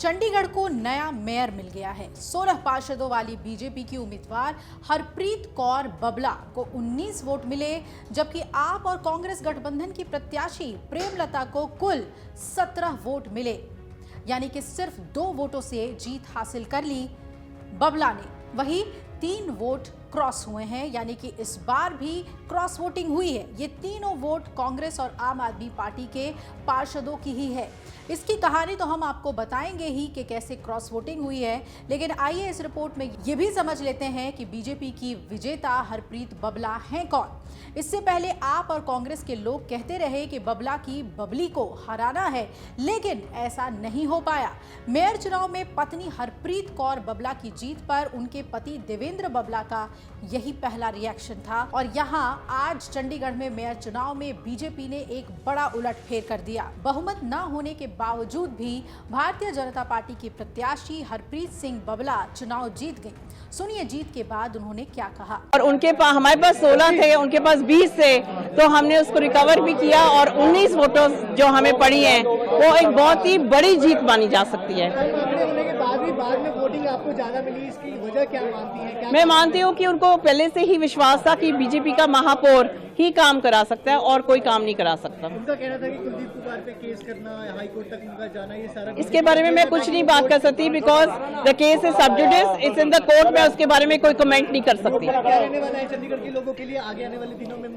चंडीगढ़ को नया मेयर मिल गया है। 16 पार्षदों वाली बीजेपी की उम्मीदवार हरप्रीत कौर बबला को 19 वोट मिले, जबकि आप और कांग्रेस गठबंधन की प्रत्याशी प्रेमलता को कुल 17 वोट मिले, यानी कि सिर्फ 2 वोटों से जीत हासिल कर ली बबला ने। वहीं 3 वोट क्रॉस हुए हैं, यानी कि इस बार भी क्रॉस वोटिंग हुई है। ये तीनों वोट कांग्रेस और आम आदमी पार्टी के पार्षदों की ही है। इसकी कहानी तो हम आपको बताएंगे ही कि कैसे क्रॉस वोटिंग हुई है, लेकिन आइए इस रिपोर्ट में ये भी समझ लेते हैं कि बीजेपी की विजेता हरप्रीत बबला हैं कौन। इससे पहले आप और कांग्रेस के लोग कहते रहे कि बबला की बबली को हराना है, लेकिन ऐसा नहीं हो पाया। मेयर चुनाव में पत्नी हरप्रीत कौर बबला की जीत पर उनके पति देवेंद्र बबला का यही पहला रिएक्शन था, और यहाँ आज चंडीगढ़ में मेयर चुनाव में बीजेपी ने एक बड़ा उलटफेर कर दिया। बहुमत न होने के बावजूद भी भारतीय जनता पार्टी की प्रत्याशी हरप्रीत सिंह बबला चुनाव जीत गई। सुनिए जीत के बाद उन्होंने क्या कहा। और उनके पास, हमारे पास 16 थे, उनके पास 20 थे, तो हमने उसको रिकवर भी किया और 19 वोटों जो हमें पड़ी हैं वो एक बहुत ही बड़ी जीत मानी जा सकती है। बाद में वोटिंग आपको ज्यादा मिली, इसकी वजह क्या मानती हैं? मैं मानती हूँ कि उनको पहले से ही विश्वास था कि बीजेपी का महापौर ही काम करा सकता है और कोई काम नहीं करा सकता। उनका कहना था कि कुलदीप कुमार पे केस करना, हाई कोर्ट तक उनका जाना, ये सारा। इसके बारे में मैं कुछ नहीं बात कर सकती, बिकॉज द केस इज सब जुडिस, इट्स इन द कोर्ट। में उसके बारे में कोई कमेंट नहीं कर सकती। क्या रहने वाला है चंडीगढ़ के लोगों के लिए आगे आने वाले दिनों में?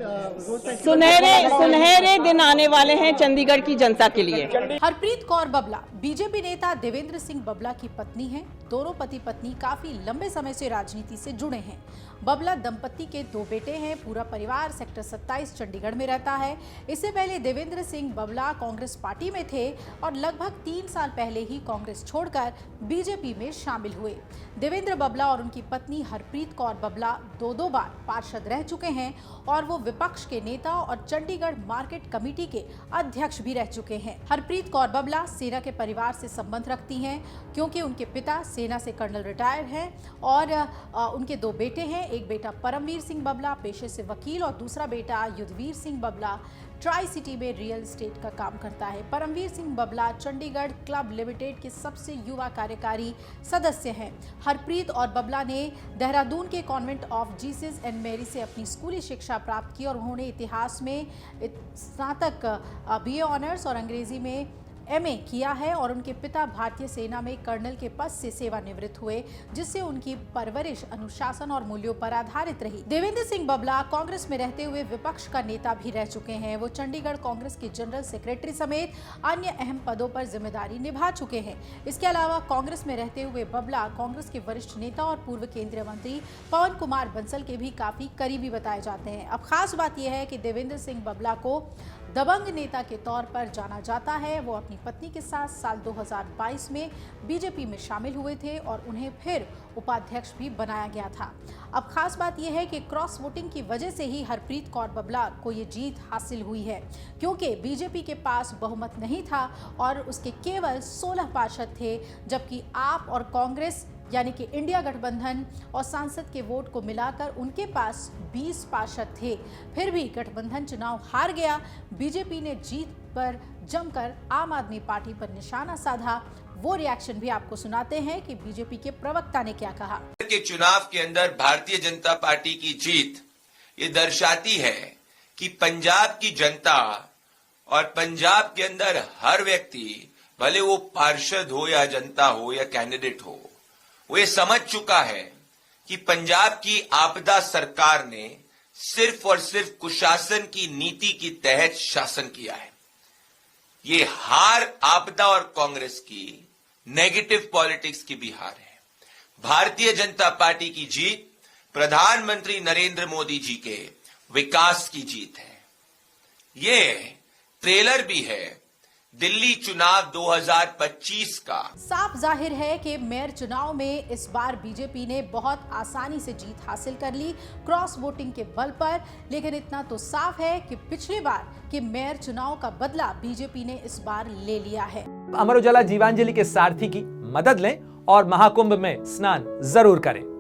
सुनहरे दिन आने वाले हैं चंडीगढ़ की जनता के लिए। हरप्रीत कौर बबला बीजेपी नेता देवेंद्र सिंह बबला की पत्नी हैं। दोनों पति पत्नी काफी लंबे समय से राजनीति से जुड़े हैं। बबला दंपति के 2 बेटे हैं। पूरा परिवार सेक्टर 27 चंडीगढ़ में रहता है। इससे पहले देवेंद्र सिंह बबला कांग्रेस पार्टी में थे और लगभग 3 साल पहले ही कांग्रेस छोड़कर बीजेपी में शामिल हुए। देवेंद्र बबला और उनकी पत्नी हरप्रीत कौर बबला 2 बार पार्षद रह चुके हैं और वो विपक्ष के नेता और चंडीगढ़ मार्केट कमेटी के अध्यक्ष भी रह चुके हैं। हरप्रीत कौर बबला सेना के परिवार से संबंध रखती हैं, क्योंकि उनके पिता सेना से कर्नल रिटायर्ड हैं और उनके 2 बेटे हैं। एक बेटा परमवीर सिंह बबला पेशे से वकील और दूसरा बेटा युद्धवीर सिंह बबला ट्राई सिटी में रियल एस्टेट का काम करता है। परमवीर सिंह बबला चंडीगढ़ क्लब लिमिटेड के सबसे युवा कार्यकारी सदस्य हैं। हरप्रीत और बबला ने देहरादून के convent of Jesus and Mary से अपनी स्कूली शिक्षा प्राप्त की और उन्होंने इतिहास में स्नातक BA ऑनर्स और अंग्रेजी में MA किया है और उनके पिता भारतीय सेना में कर्नल के पद से सेवानिवृत्त हुए, जिससे उनकी परवरिश अनुशासन और मूल्यों पर आधारित रही। देवेंद्र सिंह बबला कांग्रेस में रहते हुए विपक्ष का नेता भी रह चुके हैं। वो चंडीगढ़ कांग्रेस के जनरल सेक्रेटरी समेत अन्य अहम पदों पर जिम्मेदारी निभा चुके हैं। इसके अलावा कांग्रेस में रहते हुए बबला कांग्रेस के वरिष्ठ नेता और पूर्व केंद्रीय मंत्री पवन कुमार बंसल के भी काफी करीबी बताए जाते हैं। अब खास बात यह है कि देवेंद्र सिंह बबला को दबंग नेता के तौर पर जाना जाता है। वो अपनी पत्नी के साथ साल 2022 में बीजेपी में शामिल हुए थे और उन्हें फिर उपाध्यक्ष भी बनाया गया था। अब खास बात यह है कि क्रॉस वोटिंग की वजह से ही हरप्रीत कौर बबला को ये जीत हासिल हुई है, क्योंकि बीजेपी के पास बहुमत नहीं था और उसके केवल 16 पार्षद थे, जबकि आप और कांग्रेस यानी कि इंडिया गठबंधन और सांसद के वोट को मिलाकर उनके पास 20 पार्षद थे। फिर भी गठबंधन चुनाव हार गया। बीजेपी ने जीत पर जमकर आम आदमी पार्टी पर निशाना साधा। वो रिएक्शन भी आपको सुनाते हैं कि बीजेपी के प्रवक्ता ने क्या कहा। के चुनाव के अंदर भारतीय जनता पार्टी की जीत ये दर्शाती है कि पंजाब की जनता और पंजाब के अंदर हर व्यक्ति, भले वो पार्षद हो या जनता हो या कैंडिडेट हो, वो ये समझ चुका है कि पंजाब की आपदा सरकार ने सिर्फ और सिर्फ कुशासन की नीति के तहत शासन किया है। ये हार आपदा और कांग्रेस की नेगेटिव पॉलिटिक्स की भी हार है। भारतीय जनता पार्टी की जीत प्रधानमंत्री नरेंद्र मोदी जी के विकास की जीत है। ये ट्रेलर भी है दिल्ली चुनाव 2025 का। साफ जाहिर है कि मेयर चुनाव में इस बार बीजेपी ने बहुत आसानी से जीत हासिल कर ली क्रॉस वोटिंग के बल पर, लेकिन इतना तो साफ है कि पिछली बार के मेयर चुनाव का बदला बीजेपी ने इस बार ले लिया है। अमर उजाला जीवांजलि के सारथी की मदद लें और महाकुंभ में स्नान जरूर करें।